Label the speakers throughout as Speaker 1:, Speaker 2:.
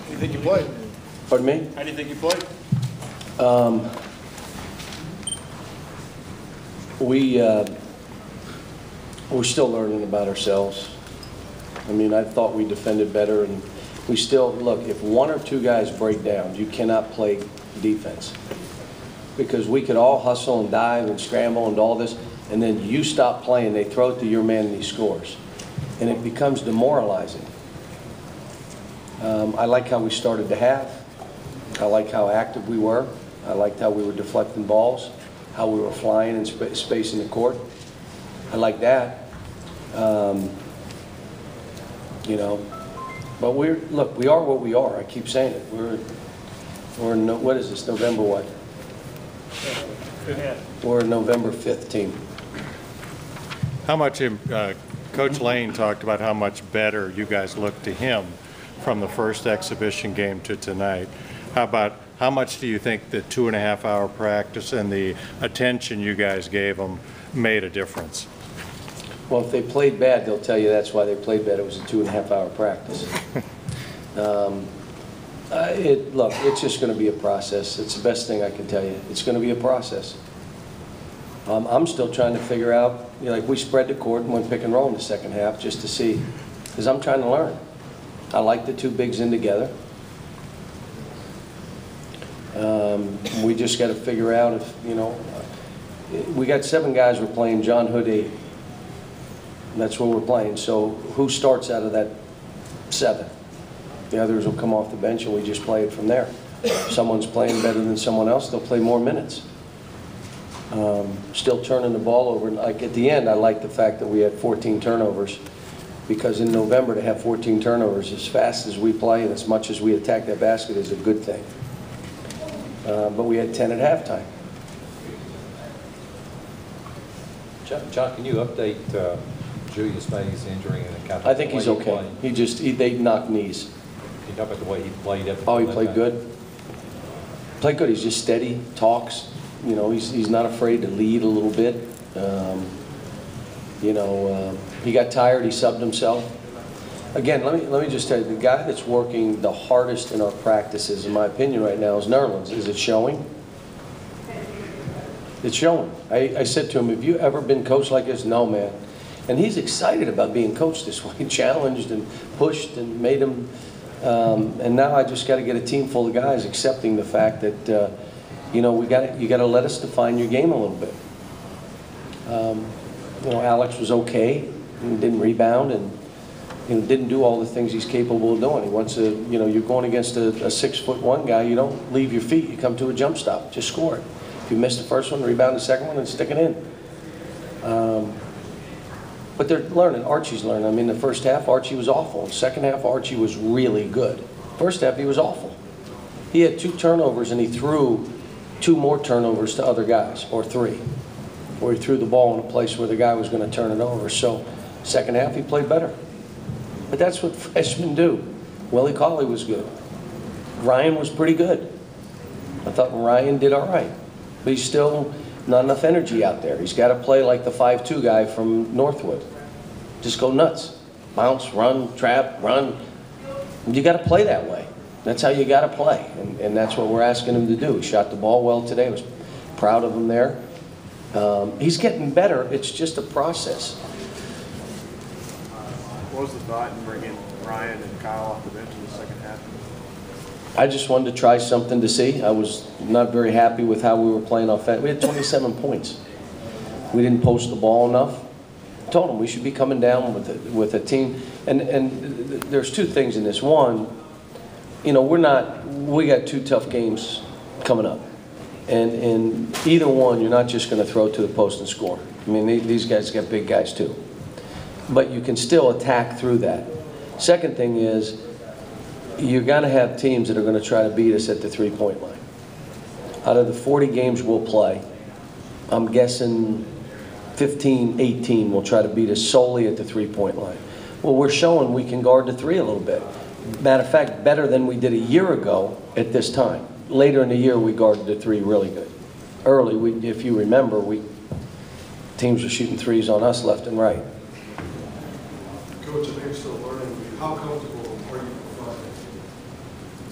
Speaker 1: do you think you played?
Speaker 2: Pardon me?
Speaker 1: How do you think you played?
Speaker 2: We're still learning about ourselves. I mean, I thought we defended better, and we still, look, if one or two guys break down, you cannot play defense. Because we could all hustle and dive and scramble and all this, and then you stop playing, they throw it to your man and he scores. And it becomes demoralizing. I like how we started the half. I like how active we were. I liked how we were deflecting balls, how we were flying in space in the court. I like that. You know, but look, we are what we are. I keep saying it. We're no, what is this, November what?
Speaker 1: Yeah.
Speaker 2: We're a November 5th team.
Speaker 3: How much, Coach Lane talked about how much better you guys looked to him from the first exhibition game to tonight. How much do you think the 2.5-hour practice and the attention you guys gave him made a difference?
Speaker 2: Well, if they played bad, they'll tell you that's why they played bad. It was a 2.5-hour practice. Look, it's just going to be a process. It's the best thing I can tell you. It's going to be a process. I'm still trying to figure out, you know, like we spread the court and went pick and roll in the second half just to see, because I'm trying to learn. I like the two bigs in together. We just got to figure out if, you know, we got 7 guys we're playing John Hood 8. That's what we're playing. So who starts out of that 7? The others will come off the bench and we just play it from there. If someone's playing better than someone else, they'll play more minutes. Still turning the ball over. Like at the end, I like the fact that we had 14 turnovers, because in November to have 14 turnovers as fast as we play and as much as we attack that basket is a good thing. But we had 10 at halftime.
Speaker 4: John, can you update Julius May's injury and kind of?
Speaker 2: I think he's okay. They knocked knees.
Speaker 4: Can you talk about the way he played?
Speaker 2: Oh, he played good. Played good. He's just steady, talks. You know, he's not afraid to lead a little bit. You know, he got tired. He subbed himself. Again, let me just tell you, the guy that's working the hardest in our practices, in my opinion, right now is Nerlens. Is it showing? It's showing. I said to him, "Have you ever been coached like this?" "No, man." And he's excited about being coached this way, challenged and pushed and made him. And now I just got to get a team full of guys accepting the fact that you know, you got to let us define your game a little bit. You know, Alex was okay, and didn't rebound, and you know, didn't do all the things he's capable of doing. He wants to, you know, you're going against a 6'1" guy. You don't leave your feet. You come to a jump stop. Just score it. If you miss the first one, rebound the second one, and stick it in. But they're learning. Archie's learning. I mean, the first half, Archie was awful. The second half, Archie was really good. First half, he was awful. He had 2 turnovers, and he threw 2 more turnovers to other guys, or 3. Or he threw the ball in a place where the guy was going to turn it over. So, second half, he played better. But that's what freshmen do. Willie Cauley was good. Ryan was pretty good. I thought Ryan did all right. But he's still not enough energy out there. He's got to play like the 5'2" guy from Northwood. Just go nuts. Bounce, run, trap, run. You got to play that way. That's how you got to play. And that's what we're asking him to do. He shot the ball well today. I was proud of him there. He's getting better. It's just a process.
Speaker 1: What was the thought in bringing Ryan and Kyle off the bench in the second half?
Speaker 2: I just wanted to try something to see. I was not very happy with how we were playing offense. We had 27 points. We didn't post the ball enough. I told them we should be coming down with a team. And there's 2 things in this. One, you know, we got 2 tough games coming up. And either one, you're not just going to throw to the post and score. I mean, these guys got big guys too. But you can still attack through that. Second thing is, you're going to have teams that are going to try to beat us at the 3-point line. Out of the 40 games we'll play, I'm guessing 15, 18 will try to beat us solely at the 3-point line. Well, we're showing we can guard the 3 a little bit. Matter of fact, better than we did a year ago at this time. Later in the year, we guarded the 3 really good. Early, if you remember, teams were shooting 3s on us left and right.
Speaker 5: Coach, I think you're still learning. How comfortable are you with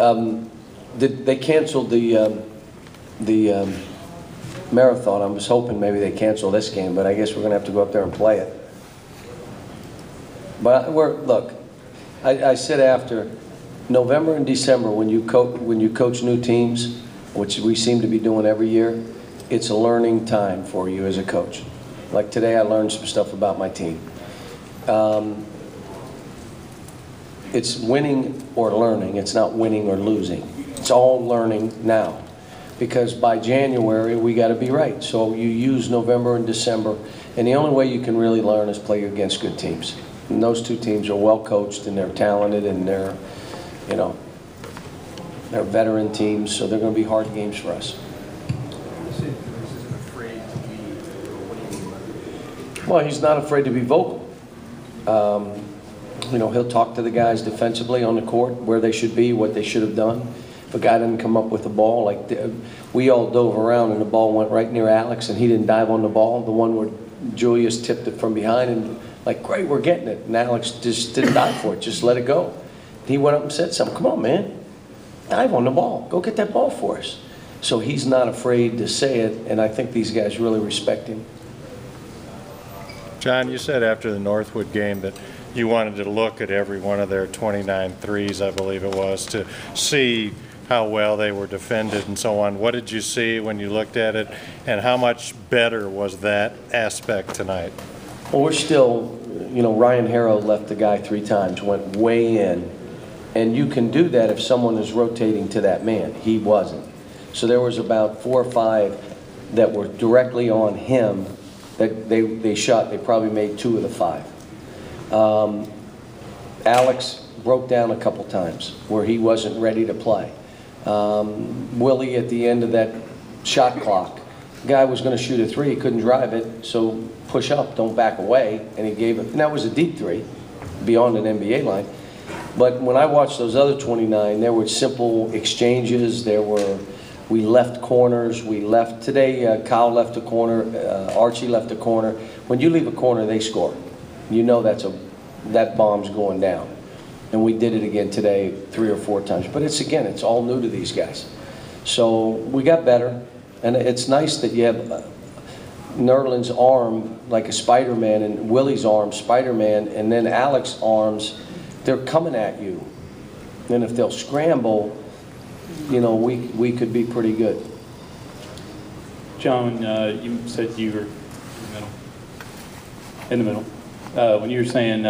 Speaker 2: They canceled the marathon. I was hoping maybe they cancel this game, but I guess we're going to have to go up there and play it. But look, I said after November and December, when you coach new teams, which we seem to be doing every year, it's a learning time for you as a coach. Like today, I learned some stuff about my team. It's winning or learning. It's not winning or losing. It's all learning now. Because by January, we got to be right. So you use November and December, and the only way you can really learn is play against good teams. And those two teams are well coached, and they're talented, and they're, you know, they're veteran teams, so they're going to be hard games for us. Well, he's not afraid to be vocal. You know, he'll talk to the guys defensively on the court, where they should be, what they should have done. If a guy didn't come up with the ball, like we all dove around and the ball went right near Alex and he didn't dive on the ball, the one where Julius tipped it from behind and like, great, we're getting it. And Alex just didn't dive for it, just let it go. He went up and said something, come on, man, dive on the ball. Go get that ball for us. So he's not afraid to say it, and I think these guys really respect him.
Speaker 3: John, you said after the Northwood game that you wanted to look at every one of their 29 threes, I believe it was, to see how well they were defended and so on. What did you see when you looked at it, and how much better was that aspect tonight?
Speaker 2: Well, we're still, you know, Ryan Harrow left the guy 3 times, went way in, and you can do that if someone is rotating to that man. He wasn't. So there was about 4 or 5 that were directly on him that they shot. They probably made 2 of the 5. Alex broke down a couple times where he wasn't ready to play. Willie at the end of that shot clock, the guy was going to shoot a 3, he couldn't drive it, so push up, don't back away, and he gave it, and that was a deep 3, beyond an NBA line. But when I watched those other 29, there were simple exchanges, we left corners, today Kyle left a corner, Archie left a corner. When you leave a corner, they score. You know that bomb's going down. And we did it again today 3 or 4 times. But it's all new to these guys. So we got better. And it's nice that you have Nerland's arm like a Spider-Man and Willie's arm, Spider-Man, and then Alex's arms, they're coming at you. And if they'll scramble, you know, we could be pretty good.
Speaker 5: John, you said you were in the middle. When you were saying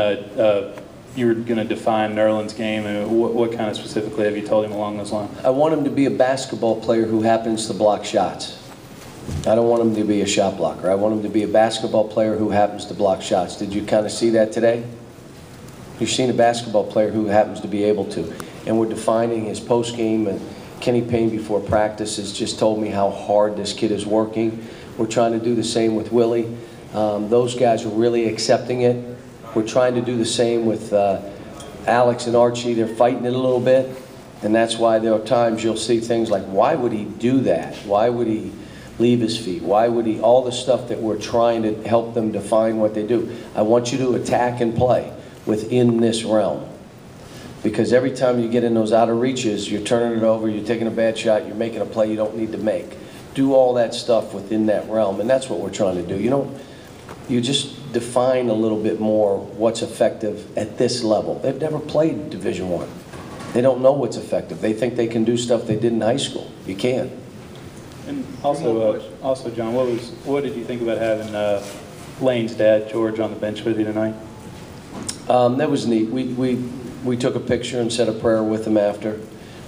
Speaker 5: you were going to define Nerland's game, and what kind of specifically have you told him along those lines?
Speaker 2: I want him to be a basketball player who happens to block shots. I don't want him to be a shot blocker. I want him to be a basketball player who happens to block shots. Did you kind of see that today? You've seen a basketball player who happens to be able to. And we're defining his post game, and Kenny Payne before practice has just told me how hard this kid is working. We're trying to do the same with Willie. Those guys are really accepting it. We're trying to do the same with Alex and Archie. They're fighting it a little bit, and that's why there are times you'll see things like, why would he do that? Why would he leave his feet? Why would he? All the stuff that we're trying to help them define what they do. I want you to attack and play within this realm. Because every time you get in those outer reaches, you're turning it over, you're taking a bad shot, you're making a play you don't need to make. Do all that stuff within that realm, and that's what we're trying to do. You just define a little bit more what's effective at this level. They've never played Division I. They don't know what's effective. They think they can do stuff they did in high school. You can't.
Speaker 5: And also, John, what did you think about having Lane's dad, George, on the bench with you tonight?
Speaker 2: That was neat. We took a picture and said a prayer with him after.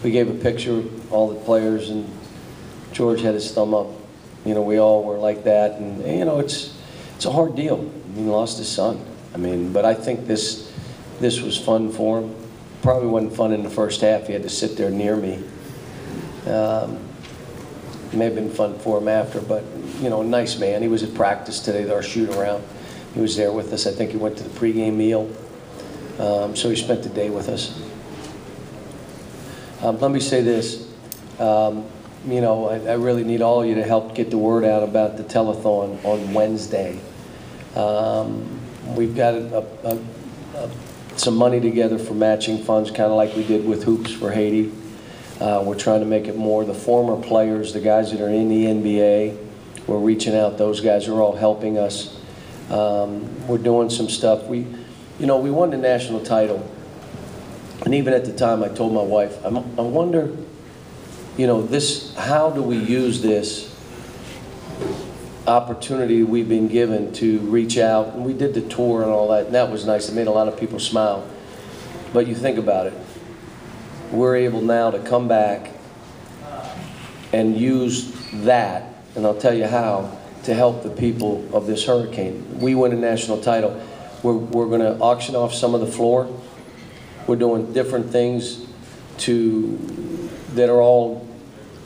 Speaker 2: We gave a picture of all the players, and George had his thumb up. You know, we all were like that, and you know, it's a hard deal. He lost his son. I mean, but I think this was fun for him. Probably wasn't fun in the first half. He had to sit there near me. It may have been fun for him after, but you know, nice man. He was at practice today, our shoot around. He was there with us. I think he went to the pregame meal. So he spent the day with us. Let me say this. You know, I really need all of you to help get the word out about the telethon on Wednesday. We've got some money together for matching funds, kind of like we did with Hoops for Haiti. We're trying to make it more the former players, the guys that are in the NBA. We're reaching out. Those guys are all helping us. We're doing some stuff. We won the national title. And even at the time, I told my wife, I wonder, how do we use this opportunity we've been given to reach out? And we did the tour and all that, and that was nice. It made a lot of people smile. But you think about it. We're able now to come back and use that, and I'll tell you how, to help the people of this hurricane. We win a national title. We're going to auction off some of the floor. We're doing different things that are all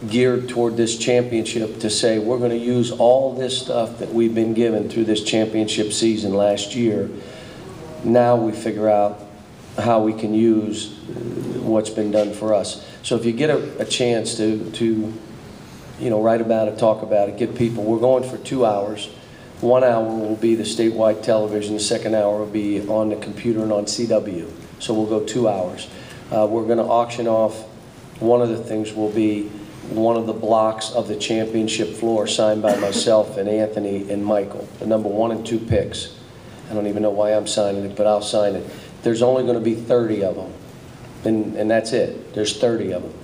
Speaker 2: geared toward this championship, to say we're going to use all this stuff that we've been given through this championship season last year. Now we figure out how we can use what's been done for us. So if you get a chance to write about it, talk about it, get people, we're going for 2 hours. 1 hour will be the statewide television, the second hour will be on the computer and on CW. So we'll go 2 hours. We're going to auction off, one of the things will be one of the blocks of the championship floor signed by myself and Anthony and Michael, the number 1 and 2 picks. I don't even know why I'm signing it, but I'll sign it. There's only going to be 30 of them, and that's it. There's 30 of them.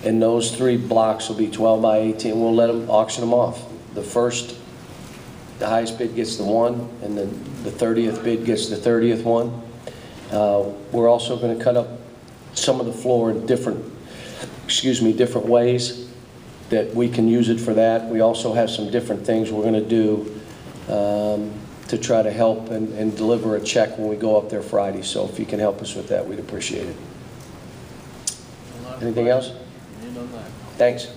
Speaker 2: And those 3 blocks will be 12 by 18. We'll let them auction them off. The highest bid gets the 1, and then the 30th bid gets the 30th one. We're also going to cut up some of the floor in different ways that we can use it for that. We also have some different things we're going to do to try to help and deliver a check when we go up there Friday. So if you can help us with that, we'd appreciate it. Anything else? Thanks.